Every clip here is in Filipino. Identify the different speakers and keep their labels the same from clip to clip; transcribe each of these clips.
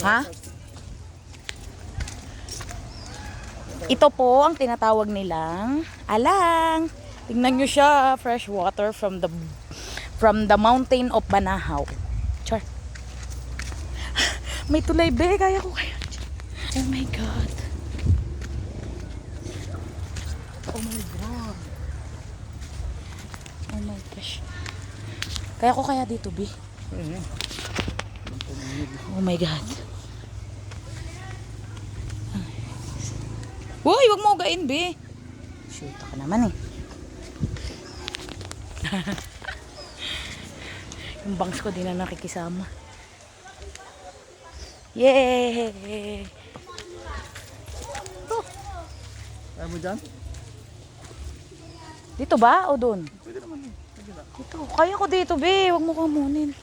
Speaker 1: Ha? Ito po ang tinatawag nilang alang. Tingnan nyo siya, fresh water from the mountain of Banahaw. Char. May tulay be, kaya ko kaya. Oh my god. Oh my god. Oh my gosh. Kaya ko kaya dito be. Oh my god. Uy, wag mo ugain be. Shoot ka naman eh. Yung bangs ko di na nakikisama. Yay!
Speaker 2: Kaya mo dyan?
Speaker 1: Dito ba o doon?
Speaker 2: Pwede naman eh. Pwede na.
Speaker 1: Dito. Kaya ko dito be. Wag mo kamunin.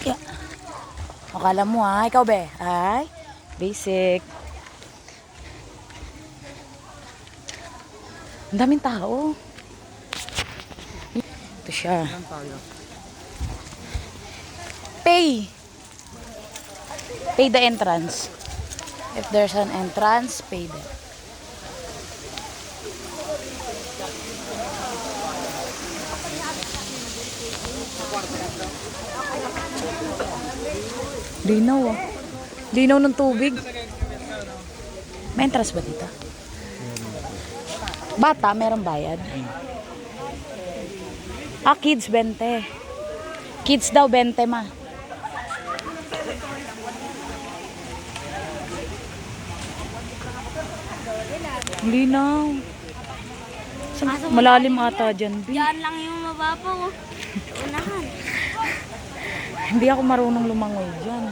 Speaker 1: Yeah. Akala mo ha. Ikaw be. Ay. Basic. Ang daming tao. Ito siya.
Speaker 2: Yan tayo.
Speaker 1: Pay. Pay the entrance. If there's an entrance, pay the. Linaw ah. Linaw ng tubig. May entrance ba dito? Bata, meron bayad. Ah, kids 20. Kids daw 20 ma. Linaw. Malalim ata dyan.
Speaker 3: Diyan lang yung mababaw. Unahan.
Speaker 1: Hindi ako marunong lumangoy dyan.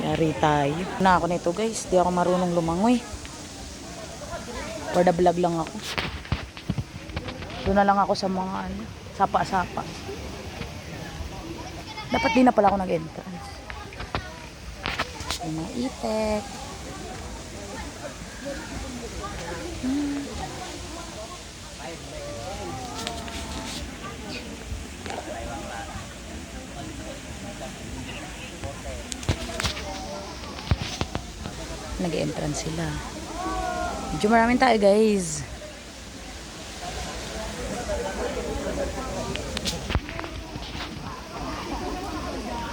Speaker 1: Yari tayo. Na ako nito guys. Hindi ako marunong lumangoy. For the vlog lang ako. Doon na lang ako sa mga ano, sapa-sapa. Dapat di na pala ako nag-entrance. Yung mga itek. Nag-entrance sila. Medyo maraming tayo guys.